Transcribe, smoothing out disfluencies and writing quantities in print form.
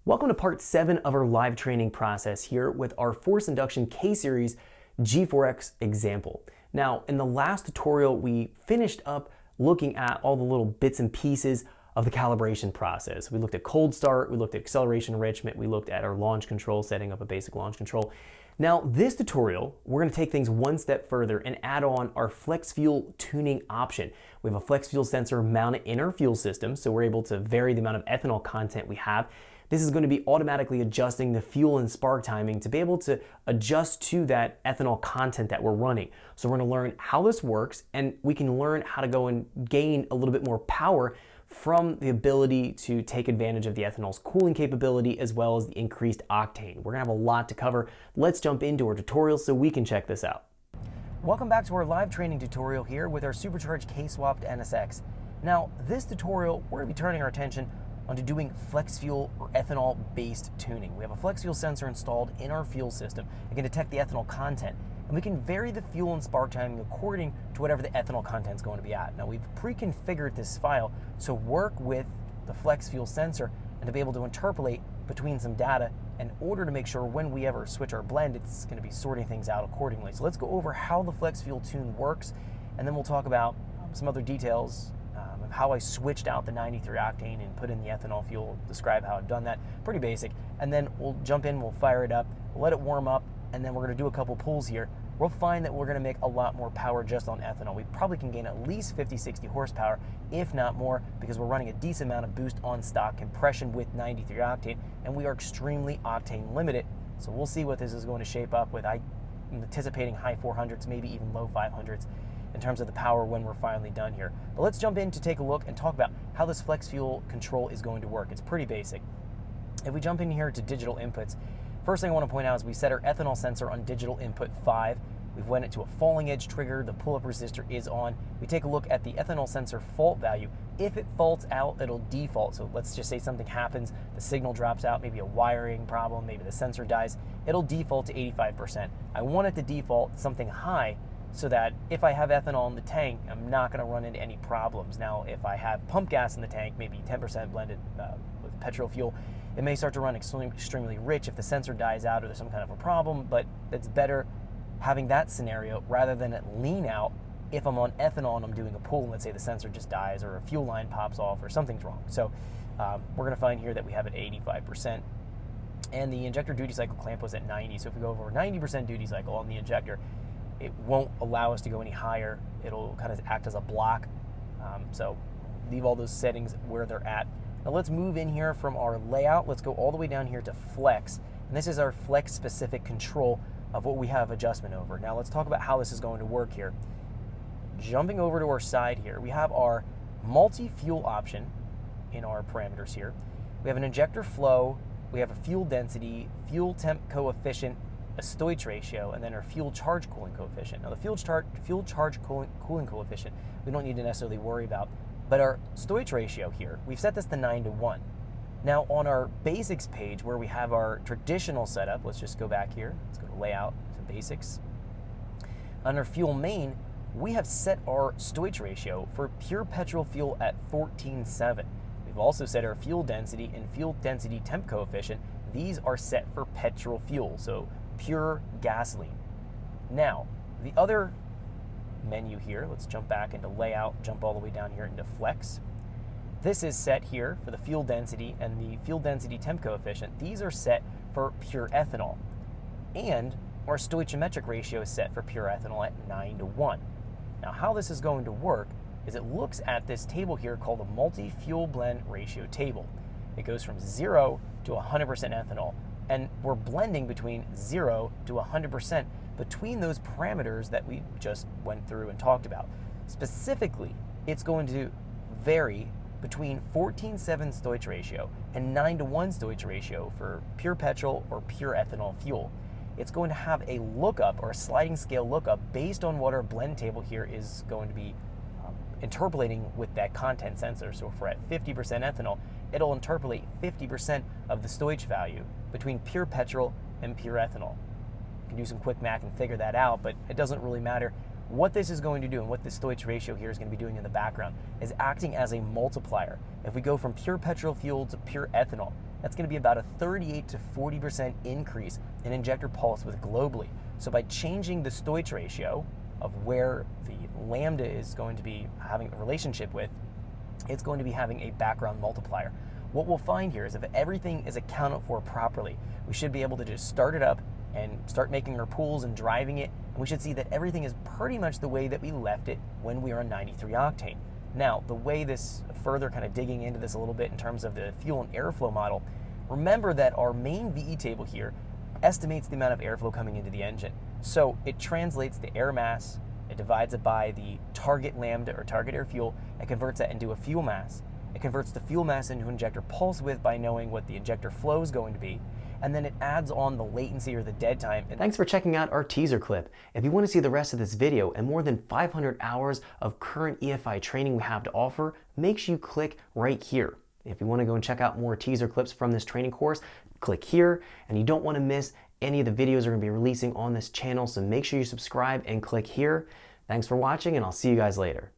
Welcome to part 7 of our live training process here with our Force Induction K-Series G4x example. Now, in the last tutorial, we finished up looking at all the little bits and pieces of the calibration process. We looked at cold start, we looked at acceleration enrichment, we looked at our launch control, setting up a basic launch control. Now, this tutorial, we're going to take things one step further and add on our flex fuel tuning option. We have a flex fuel sensor mounted in our fuel system, so we're able to vary the amount of ethanol content we have. This is going to be automatically adjusting the fuel and spark timing to be able to adjust to that ethanol content that we're running. So we're going to learn how this works, and we can learn how to go and gain a little bit more power from the ability to take advantage of the ethanol's cooling capability as well as the increased octane. We're going to have a lot to cover. Let's jump into our tutorial so we can check this out. Welcome back to our live training tutorial here with our supercharged K-swapped NSX. Now, this tutorial, we're going to be turning our attention onto doing flex fuel or ethanol based tuning. We have a flex fuel sensor installed in our fuel system. It can detect the ethanol content, and we can vary the fuel and spark timing according to whatever the ethanol content is going to be at. Now, we've pre-configured this file to work with the flex fuel sensor and to be able to interpolate between some data in order to make sure when we ever switch our blend, it's going to be sorting things out accordingly. So let's go over how the flex fuel tune works, and then we'll talk about some other details of how I switched out the 93 octane and put in the ethanol fuel, describe how I've done that. Pretty basic. And then we'll jump in, we'll fire it up, we'll let it warm up, and then we're going to do a couple pulls here. We'll find that we're going to make a lot more power just on ethanol. We probably can gain at least 50-60 horsepower, if not more, because we're running a decent amount of boost on stock compression with 93 octane, and we are extremely octane limited. So we'll see what this is going to shape up with. I'm anticipating high 400s, maybe even low 500s. In terms of the power when we're finally done here. But let's jump in to take a look and talk about how this flex fuel control is going to work. It's pretty basic. If we jump in here to digital inputs, first thing I want to point out is we set our ethanol sensor on digital input 5. We've went it to a falling edge trigger. The pull-up resistor is on. We take a look at the ethanol sensor fault value. If it faults out, it'll default. So let's just say something happens, the signal drops out, maybe a wiring problem, maybe the sensor dies. It'll default to 85%. I want it to default something high so that if I have ethanol in the tank, I'm not going to run into any problems. Now, if I have pump gas in the tank, maybe 10% blended with petrol fuel, it may start to run extremely rich if the sensor dies out or there's some kind of a problem, but it's better having that scenario rather than it lean out if I'm on ethanol and I'm doing a pull and let's say the sensor just dies or a fuel line pops off or something's wrong. So we're going to find here that we have it 85%. And the injector duty cycle clamp was at 90. So if we go over 90% duty cycle on the injector, it won't allow us to go any higher. It'll kind of act as a block. So leave all those settings where they're at. Now let's move in here from our layout. Let's go all the way down here to flex. And this is our flex specific control of what we have adjustment over. Now let's talk about how this is going to work here. Jumping over to our side here, we have our multi-fuel option in our parameters here. We have an injector flow, we have a fuel density, fuel temp coefficient, a Stoich ratio, and then our fuel charge cooling coefficient. Now the fuel charge cooling coefficient, we don't need to necessarily worry about, but our Stoich ratio here, we've set this to 9:1. Now on our basics page where we have our traditional setup, let's just go back here, let's go to layout, to basics. Under fuel main, we have set our Stoich ratio for pure petrol fuel at 14.7. We've also set our fuel density and fuel density temp coefficient. These are set for petrol fuel, so pure gasoline. Now, the other menu here, let's jump back into layout, jump all the way down here into flex. This is set here for the fuel density and the fuel density temp coefficient. These are set for pure ethanol. And our stoichiometric ratio is set for pure ethanol at 9:1. Now, how this is going to work is it looks at this table here called a multi-fuel blend ratio table. It goes from 0 to 100% ethanol. And we're blending between 0 to 100% between those parameters that we just went through and talked about. Specifically, it's going to vary between 14.7 Stoich ratio and 9:1 Stoich ratio for pure petrol or pure ethanol fuel. It's going to have a lookup or a sliding scale lookup based on what our blend table here is going to be interpolating with that content sensor. So if we're at 50% ethanol, it'll interpolate 50% of the Stoich value between pure petrol and pure ethanol. You can do some quick math and figure that out, but it doesn't really matter. What this is going to do and what this Stoich ratio here is going to be doing in the background is acting as a multiplier. If we go from pure petrol fuel to pure ethanol, that's going to be about a 38 to 40% increase in injector pulse width globally. So by changing the Stoich ratio of where the lambda is going to be having a relationship with, it's going to be having a background multiplier. What we'll find here is if everything is accounted for properly, we should be able to just start it up and start making our pools and driving it, and we should see that everything is pretty much the way that we left it when we were on 93 octane. Now, the way this, further kind of digging into this a little bit in terms of the fuel and airflow model, remember that our main VE table here estimates the amount of airflow coming into the engine. So it translates the air mass, it divides it by the target lambda or target air fuel, and converts that into a fuel mass. It converts the fuel mass into injector pulse width by knowing what the injector flow is going to be, and then it adds on the latency or the dead time. Thanks for checking out our teaser clip. If you want to see the rest of this video and more than 500 hours of current EFI training we have to offer, make sure you click right here. If you want to go and check out more teaser clips from this training course, click here, and you don't want to miss any of the videos we're going to be releasing on this channel, so make sure you subscribe and click here. Thanks for watching, and I'll see you guys later.